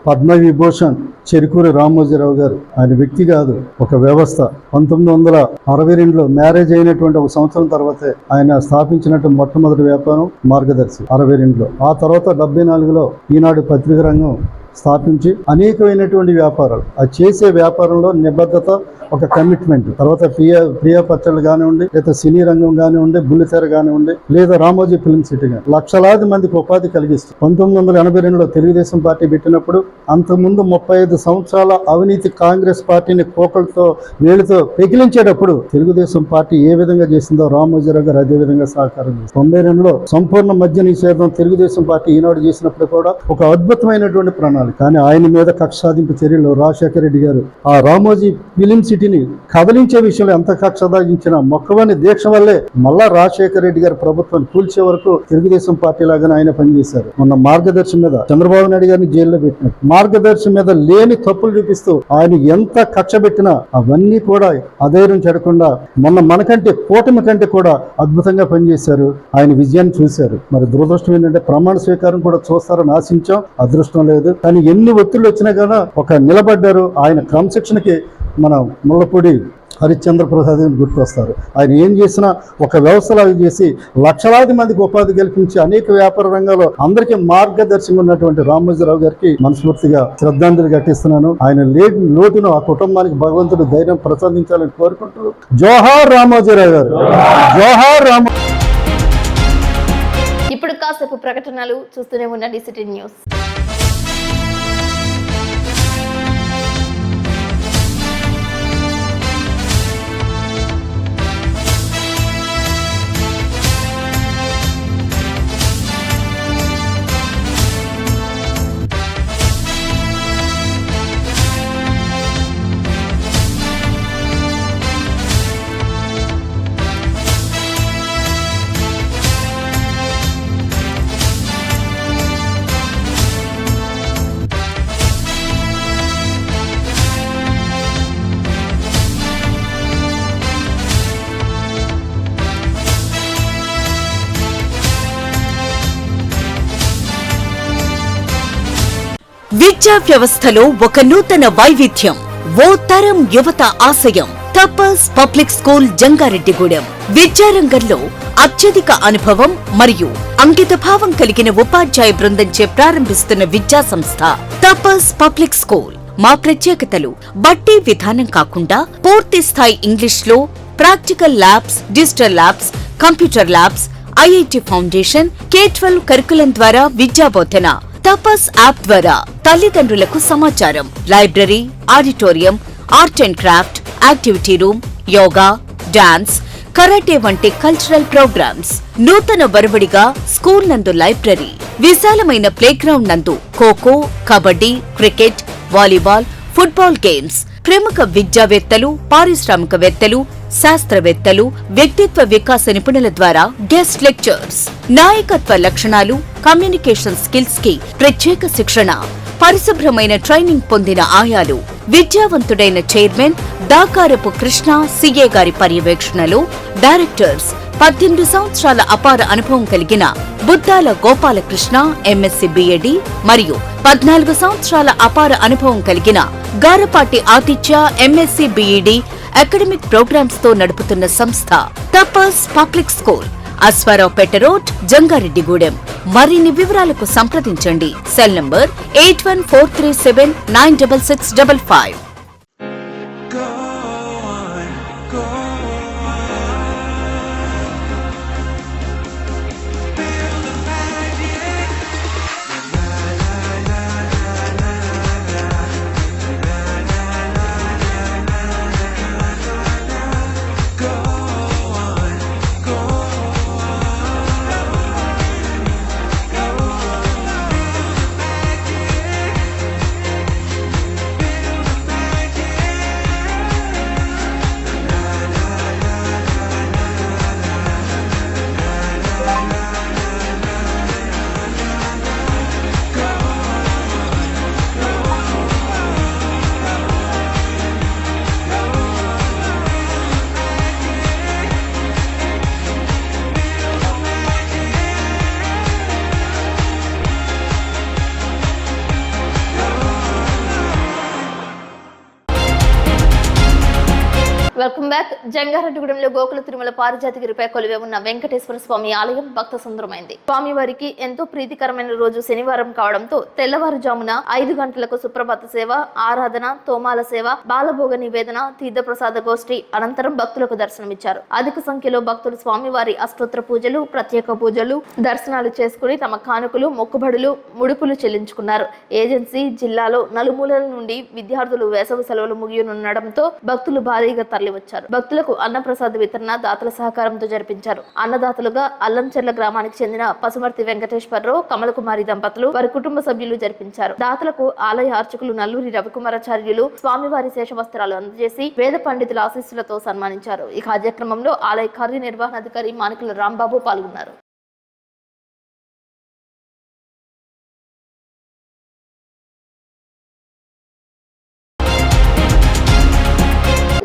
పద్మవిభూషణ్ చెరుకూరి రామోజీరావు గారు ఆయన వ్యక్తి కాదు, ఒక వ్యవస్థ. 1962లో మ్యారేజ్ అయినటువంటి ఒక సంవత్సరం తర్వాతే ఆయన స్థాపించినట్టు మొట్టమొదటి వ్యాపారం మార్గదర్శి 62లో. ఆ తర్వాత 74లో ఈనాడు పత్రిక రంగం స్థాపించి అనేకమైనటువంటి వ్యాపారాలు, ఆ చేసే వ్యాపారంలో నిబద్ధత, ఒక కమిట్మెంట్. తర్వాత ప్రియా పచ్చళ్ళు కానివ్వండి, లేదా సినీ రంగం కానివ్వండి, బుల్లితెర కానివ్వండి, లేదా రామోజీ ఫిల్మ్ సిటీ కానీ లక్షలాది మందికి ఉపాధి కలిగిస్తుంది. 1982లో తెలుగుదేశం పార్టీ పెట్టినప్పుడు అంతకుముందు 35 సంవత్సరాల అవినీతి కాంగ్రెస్ పార్టీని కోకలతో వేలుతో పెకిలించేటప్పుడు తెలుగుదేశం పార్టీ ఏ విధంగా చేసిందో రామోజీరావు గారు అదే విధంగా సహకారం చేస్తారు. 92లో సంపూర్ణ మద్య నిషేధం తెలుగుదేశం పార్టీ ఈనాడు చేసినప్పుడు కూడా ఒక అద్భుతమైనటువంటి ప్రణాళిక. కానీ ఆయన మీద కక్ష సాధింపు చర్యలు రాజశేఖర రెడ్డి గారు ఆ రామోజీ ఫిలిం సిటీని కదిలించే విషయంలో ఎంత కక్ష సాధించిన మొక్కవని దీక్ష వల్లే మళ్ళా రాజశేఖర రెడ్డి గారి ప్రభుత్వాన్ని కూల్చే వరకు తెలుగుదేశం పార్టీ లాగానే ఆయన పనిచేశారు. మొన్న మార్గదర్శి మీద చంద్రబాబు నాయుడు గారిని జైల్లో పెట్టిన మార్గదర్శి మీద లేని తప్పులు చూపిస్తూ ఆయన ఎంత కక్ష పెట్టినా అవన్నీ కూడా అధైర్యం చెడకుండా మొన్న మనకంటే కూటమి కంటే కూడా అద్భుతంగా పనిచేశారు. ఆయన విజయాన్ని చూశారు. మరి దురదృష్టం ఏంటంటే ప్రమాణ స్వీకారం కూడా చూస్తారని ఆశించాం, అదృష్టం లేదు. కానీ ఎన్ని ఒత్తిళ్ళు వచ్చినా కూడా ఒక నిలబడ్డారు. ఆయన క్రమశిక్షణకి మన ముళ్ళపూడి హరిశ్చంద్ర ప్రసాద్ గుర్తొస్తారు. ఆయన ఏం చేసినా ఒక వ్యవస్థలాగా చేసి లక్షలాది మందికి ఉపాధి కల్పించి అనేక వ్యాపార రంగాల్లో అందరికీ మార్గదర్శకంగా ఉన్నటువంటి రామోజీరావు గారికి మనస్ఫూర్తిగా శ్రద్ధాంజలి ఘటిస్తున్నాను. ఆయన లోటును ఆ కుటుంబానికి భగవంతుడు ధైర్యం ప్రసాదించాలని కోరుకుంటూ జోహార్ రామోజీరావు గారు, జోహార్ రామో. ఇప్పుడు కాసేపు ప్రకటనలు చూస్తూనే ఉన్న డిసిటీ న్యూస్. విద్యా వ్యవస్థలో ఒక నూతన వైవిధ్యం, ఓ తరం యువత ఆశయం. తపస్ పబ్లిక్ స్కూల్ జంగారెడ్డిగూడెం విద్యారంగంలో అత్యధిక అనుభవం మరియు అంకితభావం కలిగిన ఉపాధ్యాయ బృందంచే ప్రారంభిస్తున్న విద్యా సంస్థ తపస్ పబ్లిక్ స్కూల్. మా ప్రత్యేకతలు బట్టి విధానం కాకుండా పూర్తి స్థాయి ఇంగ్లీష్లో practical labs, digital labs, computer labs, IIT foundation, K-12 curriculum ద్వారా విద్యాబోధన. తపస్ యాప్ ద్వారా తల్లిదండ్రులకు సమాచారం, library, auditorium, art and craft, activity room, yoga, dance, karate వంటి కల్చరల్ ప్రోగ్రామ్స్. నూతన వరవడిగా స్కూల్ నందు లైబ్రరీ, విశాలమైన ప్లేగ్రౌండ్ నందు kho kho, kabaddi, cricket, volleyball, football games. ప్రముఖ విద్యావేత్తలు, పారిశ్రామికవేత్తలు, శాస్త్రవేత్తలు, వ్యక్తిత్వ వికాస నిపుణుల ద్వారా గెస్ట్ లెక్చర్స్. నాయకత్వ లక్షణాలు, కమ్యూనికేషన్ స్కిల్స్ కి ప్రత్యేక శిక్షణ. పరిశుభ్రమైన ట్రైనింగ్ పొందిన ఆయాలు. విద్యావంతుడైన చైర్మన్ దాకారపు కృష్ణ సిఏ గారి పర్యవేక్షణలో డైరెక్టర్స్. 18 సంవత్సరాల అపార అనుభవం కలిగిన బుద్దాల గోపాలకృష్ణ MSc BAD మరియు 14 సంవత్సరాల అపార అనుభవం కలిగిన Garapati Aditya MSc BEd academic programs తో నడుపుతున్న సంస్థ Tapas public school, Ashwaraopeta road, Jangareddygudem. మరిన్ని వివరాలకు సంప్రదించండి. Cell number 8143796655. Welcome back. జంగారెడ్డిగూడెంలో గోకుల తిరుమల పారిజాతగిరిపై కొలువే ఉన్న వెంకటేశ్వర స్వామి ఆలయం భక్త సుందరమైంది. స్వామివారికి ఎంతో ప్రీతికరమైన రోజు శనివారం కావడంతో తెల్లవారుజామున 5 గంటలకు సుప్రభాత సేవ, ఆరాధన, తోమాల సేవ, బాలభోగ నివేదన, తీర్థప్రసాద గోష్ఠి అనంతరం భక్తులకు దర్శనమిచ్చారు. అధిక సంఖ్యలో భక్తులు స్వామివారి అష్టోత్తర పూజలు, ప్రత్యేక పూజలు, దర్శనాలు చేసుకుని తమ కానుకలు, మొక్కుబడులు, ముడుపులు చెల్లించుకున్నారు. ఏజెన్సీ జిల్లాలో నలుమూలల నుండి విద్యార్థులు వేసవి సెలవులు ముగియనుండడంతో భక్తులు భారీగా వచ్చారు. భక్తులకు అన్నప్రసాద వితరణ దాతల సహకారంతో జరిపించారు. అన్నదాతలుగా అల్లంచెర్ల గ్రామానికి చెందిన పసుమర్తి వెంకటేశ్వరరావు, కమలకుమారి దంపతులు, వారి కుటుంబ సభ్యులు జరిపించారు. దాతలకు ఆలయ అర్చకులు నల్లూరి రవికుమారాచార్యులు స్వామివారి శేషవస్త్రాలు అందజేసి వేద పండితుల ఆశీస్సులతో సన్మానించారు. ఈ కార్యక్రమంలో ఆలయ కార్యనిర్వహణాధికారి మానికల రాంబాబు పాల్గొన్నారు.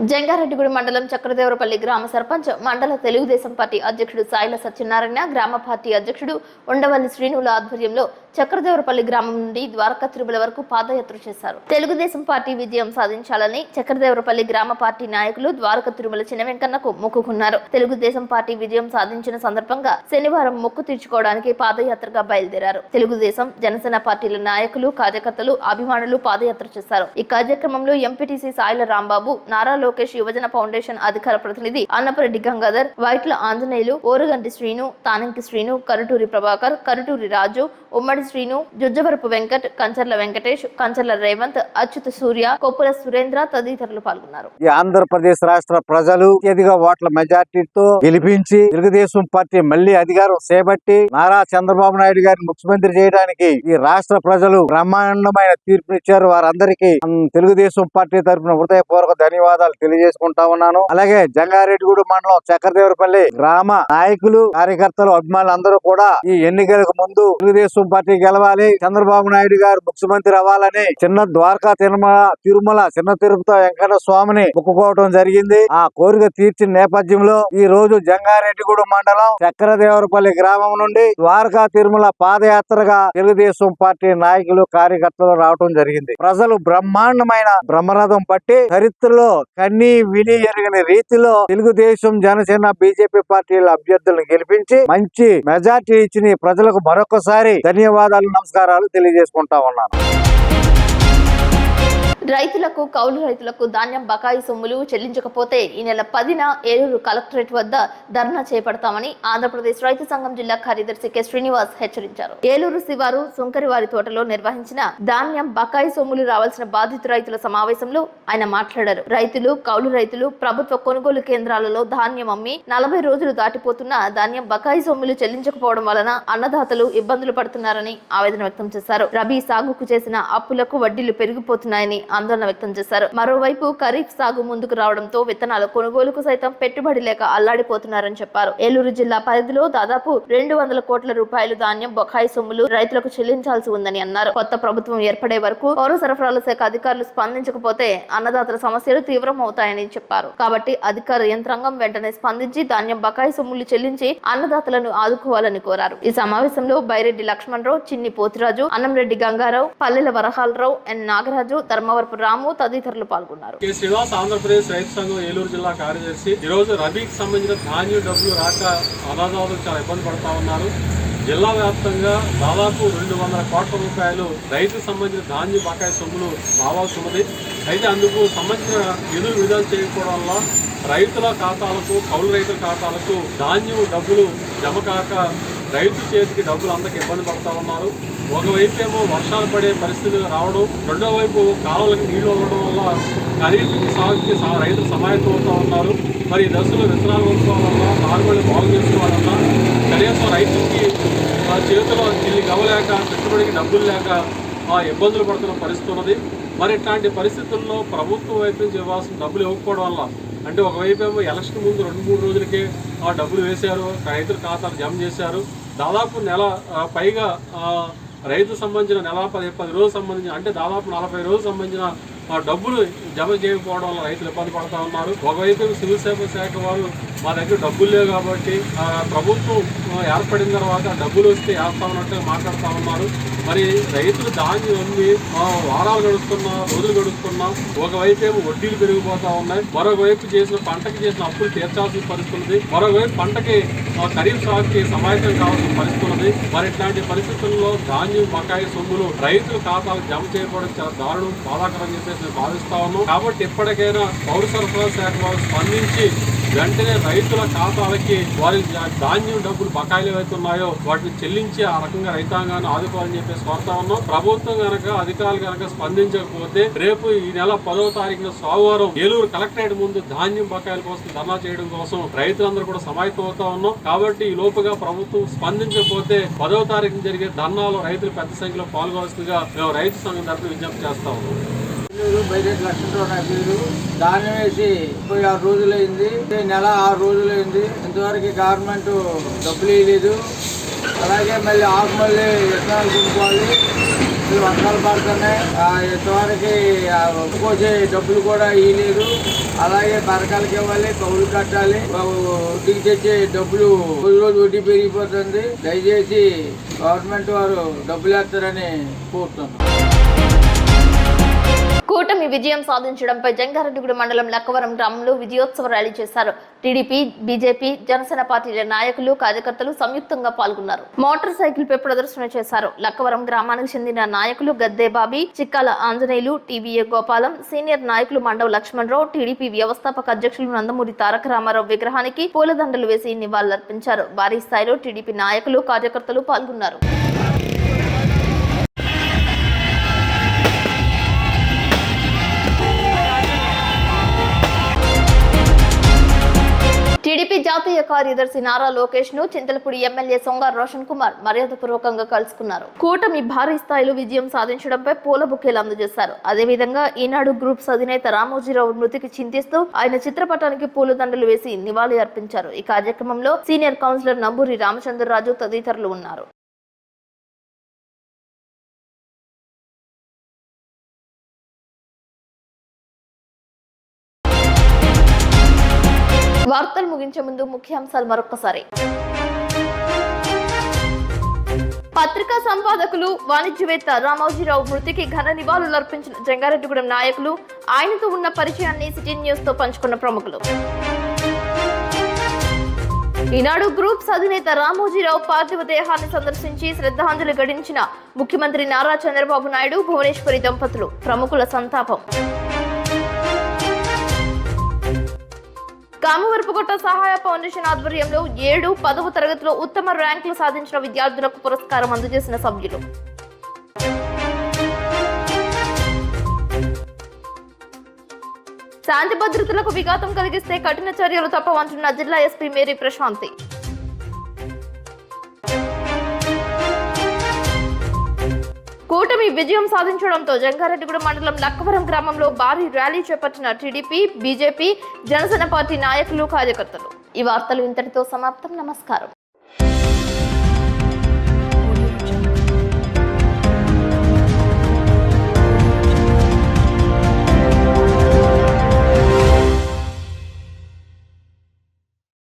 జంగారెడ్డిగూడెం మండలం చక్రదేవరపల్లి గ్రామ సర్పంచ్, మండల తెలుగుదేశం పార్టీ అధ్యక్షుడు సాయిల సత్యనారాయణ, గ్రామ పార్టీ అధ్యక్షుడు ఉండవల్లి శ్రీనుల ఆధ్వర్యంలో చక్రదేవరపల్లి గ్రామం నుండి ద్వారకా తిరుమల వరకు పాదయాత్ర చేశారు. తెలుగుదేశం పార్టీ విజయం సాధించాలని చక్రదేవరపల్లి గ్రామ పార్టీ నాయకులు ద్వారకా తిరుమల చిన్న వెంకన్నకు మొక్కుకున్నారు. తెలుగుదేశం పార్టీ విజయం సాధించిన సందర్భంగా శనివారం మొక్కు తీర్చుకోవడానికి పాదయాత్రగా బయలుదేరారు. తెలుగుదేశం, జనసేన పార్టీల నాయకులు, కార్యకర్తలు, అభిమానులు పాదయాత్ర చేశారు. ఈ కార్యక్రమంలో ఎంపీటీసీ సాయిల రాంబాబు, నారా లోకేష్ యువజన ఫౌండేషన్ అధికార ప్రతినిధి అన్నపరెడ్డి గంగాధర్, వైట్ల ఆంజనేయులు, ఓరుగంటి శ్రీను, తానంకి శ్రీను, కరుటూరి ప్రభాకర్, కరుటూరి రాజు, ఉమ్మడి శ్రీను, జుజ్జవరపు వెంకట్, కంచర్ల వెంకటేష్, కంచర్ల రేవంత్, అచ్యుత సూర్య, కొప్పుల సురేంద్ర తదితరులు పాల్గొన్నారు. ఈ ఆంధ్రప్రదేశ్ రాష్ట్ర ప్రజలు అత్యధిక ఓట్ల మెజార్టీతో గెలిపించి తెలుగుదేశం పార్టీ మళ్లీ అధికారం చేపట్టి నారా చంద్రబాబు నాయుడు గారిని ముఖ్యమంత్రి చేయడానికి ఈ రాష్ట్ర ప్రజలు బ్రహ్మాండమైన తీర్పునిచ్చారు. వారందరికీ తెలుగుదేశం పార్టీ తరఫున హృదయపూర్వక ధన్యవాదాలు నమస్కారాలు తెలియజేసుకుంటా ఉన్నాను. అలాగే జంగారెడ్డిగూడెం మండలం చక్రదేవరపల్లి గ్రామ నాయకులు, కార్యకర్తలు, అభిమానులు అందరూ కూడా ఈ ఎన్నికలకు ముందు తెలుగుదేశం పార్టీ గెలవాలి, చంద్రబాబు నాయుడు గారు ముఖ్యమంత్రి అవ్వాలని చిన్న ద్వారకా తిరుమల చిన్న తిరుపతి వెంకట స్వామిని మొక్కుకోవడం జరిగింది. ఆ కోరిక తీర్చిన నేపథ్యంలో ఈ రోజు జంగారెడ్డిగూడెం మండలం చక్రదేవరపల్లి గ్రామం నుండి ద్వారకా తిరుమల పాదయాత్రగా తెలుగుదేశం పార్టీ నాయకులు, కార్యకర్తలు రావడం జరిగింది. ప్రజలు బ్రహ్మాండమైన బ్రహ్మరథం పట్టి చరిత్రలో కన్నీ విని ఎరగని రీతిలో తెలుగుదేశం, జనసేన, బీజేపీ పార్టీల అభ్యర్థులను గెలిపించి మంచి మెజార్టీ ఇచ్చిన ప్రజలకు మరొకసారి ధన్యవాదాలు, నమస్కారాలు తెలియజేసుకుంటా ఉన్నాను. రైతులకు, కౌలు రైతులకు ధాన్యం బకాయి సొమ్ములు చెల్లించకపోతే ఈ నెల 10న ఏలూరు కలెక్టరేట్ వద్ద ధర్నా చేపడతామని ఆంధ్రప్రదేశ్ రైతు సంఘం జిల్లా కార్యదర్శి కె శ్రీనివాస్ హెచ్చరించారు. ఏలూరు శివారు సుంకరివారి తోటలో నిర్వహించిన ధాన్యం బకాయి సొమ్ములు రావాల్సిన బాధిత రైతుల సమావేశంలో ఆయన మాట్లాడారు. రైతులు, కౌలు రైతులు ప్రభుత్వ కొనుగోలు కేంద్రాలలో ధాన్యం అమ్మి 40 రోజులు దాటిపోతున్న ధాన్యం బకాయి సొమ్ములు చెల్లించకపోవడం వలన అన్నదాతలు ఇబ్బందులు పడుతున్నారని ఆవేదన వ్యక్తం చేశారు. రబీ సాగుకు చేసిన అప్పులకు వడ్డీలు పెరిగిపోతున్నాయని ఆందోళన వ్యక్తం చేశారు. మరోవైపు ఖరీఫ్ సాగు ముందుకు రావడంతో విత్తనాల కొనుగోలుకు సైతం పెట్టుబడి లేక అల్లాడిపోతున్నారని చెప్పారు. ఏలూరు జిల్లా పరిధిలో దాదాపు 200 కోట్ల రూపాయలు ధాన్యం బకాయి సొమ్ములు రైతులకు చెల్లించాల్సి ఉందని అన్నారు. కొత్త ప్రభుత్వం ఏర్పడే వరకు పౌర సరఫరాల శాఖ అధికారులు స్పందించకపోతే అన్నదాతల సమస్యలు తీవ్రమవుతాయని చెప్పారు. కాబట్టి అధికార యంత్రాంగం వెంటనే స్పందించి ధాన్యం బకాయి సొమ్ములు చెల్లించి అన్నదాతలను ఆదుకోవాలని కోరారు. ఈ సమావేశంలో బైరెడ్డి లక్ష్మణరావు, చిన్ని పోతిరాజు, అన్నంరెడ్డి గంగారావు, పల్లెల వరహాలరావు, ఎన్ నాగరాజు, ధర్మవరపు రాము తదితరులు పాల్గొన్నారు. కె శ్రీనివాస్, ఆంధ్రప్రదేశ్ రైతు సంఘం ఏలూరు జిల్లా కార్యదర్శి. ఈ రోజు రబీకి సంబంధించిన ధాన్యం డబ్బులు రాక అన్నదాతలు చాలా ఇబ్బంది పడతా ఉన్నారు. జిల్లా వ్యాప్తంగా దాదాపు 200 కోట్ల రూపాయలు రైతుకు సంబంధించిన ధాన్యం బకాయి సొమ్ములు రావాల్సి ఉన్నది. అయితే అందుకు సంబంధించిన విడుదల చేయకపోవడం వల్ల రైతుల ఖాతాలకు, కౌలు రైతుల ఖాతాలకు ధాన్యం డబ్బులు జమ కాక రైతు చేతికి డబ్బులు అందరికి ఇబ్బంది పడతా ఉన్నారు. ఒకవైపు ఏమో వర్షాలు పడే పరిస్థితులు రావడం, రెండో వైపు కాలువలకు నీళ్లు ఉండడం వల్ల ఖరీఫ్ సాగుకి రైతులు సమాయత్తం అవుతూ ఉన్నారు. మరి ఈ దశలో విత్తనాలు కొనుక్కోవాలన్నా, నారుమళ్ళు బాగు చేసుకోవాలన్నా కనీసం రైతుకి చేతిలో తిరిగి గవ్వలేక, పెట్టుబడికి డబ్బులు లేక ఇబ్బందులు పడుతున్న పరిస్థితి ఉన్నది. మరి ఇట్లాంటి పరిస్థితుల్లో ప్రభుత్వం వైపు నుంచి ఇవ్వాల్సిన డబ్బులు ఇవ్వకపోవడం వల్ల, అంటే ఒకవైపు ఏమో ఎలక్షన్ ముందు 2-3 రోజులకే ఆ డబ్బులు వేశారు, రైతుల ఖాతాలు జమ చేశారు. దాదాపు నెల పైగా రైతు సంబంధించిన నెల 10 రోజులు సంబంధించిన, అంటే దాదాపు 40 రోజులు సంబంధించిన డబ్బులు జమ చేయకపోవడం వల్ల రైతులు ఇబ్బంది పడుతూ ఉన్నారు. ఒకవైపు సివిల్ సప్లై శాఖ వారు మా దగ్గర డబ్బులు లేవు కాబట్టి ప్రభుత్వం ఏర్పడిన తర్వాత డబ్బులు వస్తే వేస్తామన్నట్టుగా మాట్లాడుతూ ఉన్నారు. మరి రైతులు ధాన్యం అమ్మి వారాలు గడుస్తున్నా, రోజులు గడుస్తున్నా, ఒకవైపు ఏమో వడ్డీలు పెరిగిపోతా ఉన్నాయి, మరొకవైపు పంటకి చేసిన అప్పులు తీర్చాల్సిన పరిస్థితి ఉంది, మరొకవైపు పంటకి ఖరీఫ్ సాగుకి సమాయత్తం కావాల్సిన పరిస్థితి ఉంది. మరి ఇట్లాంటి పరిస్థితుల్లో ధాన్యం బకాయి సొమ్ములు రైతుల ఖాతాలకు జమ చేయకపోవడం చాలా దారుణం, బాధాకరం చెప్పేసి మేము భావిస్తా ఉన్నాం. కాబట్టి ఇప్పటికైనా పౌర సరఫరా శాఖ వారు స్పందించి వెంటనే రైతుల ఖాతాలకి వారి ధాన్యం డబ్బులు బకాయిలు ఏవైతే ఉన్నాయో వాటిని చెల్లించి ఆ రకంగా రైతాంగాన్ని ఆదుకోవాలని చెప్పేసి కోరుతా ఉన్నాం. ప్రభుత్వం కనుక, అధికారులు కనుక స్పందించకపోతే రేపు ఈ నెల 10వ తారీఖున సోమవారం ఏలూరు కలెక్టరేట్ ముందు ధాన్యం బకాయిల కోసం ధర్నా చేయడం కోసం రైతులందరూ కూడా సమాయత్తం అవుతా ఉన్నాం. కాబట్టి ఈ లోపుగా ప్రభుత్వం స్పందించకపోతే 10వ తారీఖున జరిగే ధర్నాలో రైతులు పెద్ద సంఖ్యలో పాల్గొవలసిందిగా మేము రైతు సంఘం తరఫున విజ్ఞప్తి చేస్తా ఉన్నాం. బైరెడ్డి లక్ష్మణరావు నా పేరు. ధాన్యం వేసి 36 రోజులైంది, నెల 6 రోజులైంది. ఇంతవరకు గవర్నమెంట్ డబ్బులు ఇవ్వలేదు. అలాగే మళ్ళీ మళ్ళీ విత్తనాలు కొనుక్కోవాలి, వర్షాలు పడుతున్నాయి. ఇంతవరకు ఒప్పుకోసే డబ్బులు కూడా ఇవ్వలేదు. అలాగే బరకాలకి ఇవ్వాలి, కౌలు కట్టాలి, వడ్డీకి తెచ్చే డబ్బులు రోజు వడ్డీ పెరిగిపోతుంది. దయచేసి గవర్నమెంట్ వారు డబ్బులు వేస్తారని కోరుతున్నాం. కూటమి విజయం సాధించడంపై జంగారెడ్డిగూడెం మండలం లక్కవరం గ్రామంలో విజయోత్సవ ర్యాలీ చేశారు. టీడీపీ, బీజేపీ, జనసేన పార్టీల నాయకులు, కార్యకర్తలు సంయుక్తంగా పాల్గొన్నారు. మోటార్ సైకిల్ పై ప్రదర్శన చేశారు. లక్కవరం గ్రామానికి చెందిన నాయకులు గద్దే బాబీ, చిక్కాల ఆంజనేయులు, టీవీఏ గోపాలం, సీనియర్ నాయకులు మండవ లక్ష్మణరావు, టీడీపీ వ్యవస్థాపక అధ్యక్షులు నందమూరి తారక రామారావు విగ్రహానికి పూలదండలు వేసి నివాళులర్పించారు. భారీ స్థాయిలో టీడీపీ నాయకులు, కార్యకర్తలు పాల్గొన్నారు. టీడీపీ టీడీపీ జాతీయ కార్యదర్శి నారా లోకేష్ ను చింతలపూడి ఎమ్మెల్యే సొంగారు రోషన్ కుమార్ మర్యాదపూర్వకంగా కలుసుకున్నారు. కూటమి భారీ స్థాయిలో విజయం సాధించడంపై పూల బుకేలు అందజేశారు. అదేవిధంగా ఈనాడు గ్రూప్స్ అధినేత రామోజీరావు మృతికి చింతిస్తూ ఆయన చిత్రపటానికి పూలదండలు వేసి నివాళి అర్పించారు. ఈ కార్యక్రమంలో సీనియర్ కౌన్సిలర్ నంబూరి రామచంద్రరాజు తదితరులు ఉన్నారు. వార్తలు ముగించే ముందు ముఖ్యాంశాలు మరొకసారి. పత్రికా సంపాదకులు వాణిజ్యవేత్త రామోజీరావు మృతికి ఘన నివాళులు అర్పించిన జంగారెడ్డిగూడెం నాయకులు, ఆయనతో ఉన్న పరిచయాన్ని సిటీ న్యూస్ తో పంచుకున్న ప్రముఖులు. ఈనాడు గ్రూప్స్ అధినేత రామోజీరావు పార్థివ దేహాన్ని సందర్శించి శ్రద్ధాంజలి ఘటించిన ముఖ్యమంత్రి నారా చంద్రబాబు నాయుడు, భువనేశ్వరి దంపతులు. ప్రముఖుల సంతాపం. కామవరపుకోట సహాయ ఫౌండేషన్ ఆధ్వర్యంలో 7, 10వ తరగతిలో ఉత్తమ ర్యాంకులు సాధించిన విద్యార్థులకు పురస్కారం అందజేసిన సభ్యులు. శాంతి భద్రతలకు విఘాతం కలిగిస్తే కఠిన చర్యలు తప్పవంటున్న జిల్లా ఎస్పీ మేరీ ప్రశాంతి. కూటమి విజయం సాధించడంతో జంగారెడ్డిగూడెం మండలం లక్కవరం గ్రామంలో భారీ ర్యాలీ చేపట్టిన టీడీపీ, బీజేపీ, జనసేన పార్టీ నాయకులు, కార్యకర్తలు. ఈ వార్తలు ఇంతటితో సమాప్తం. నమస్కారం.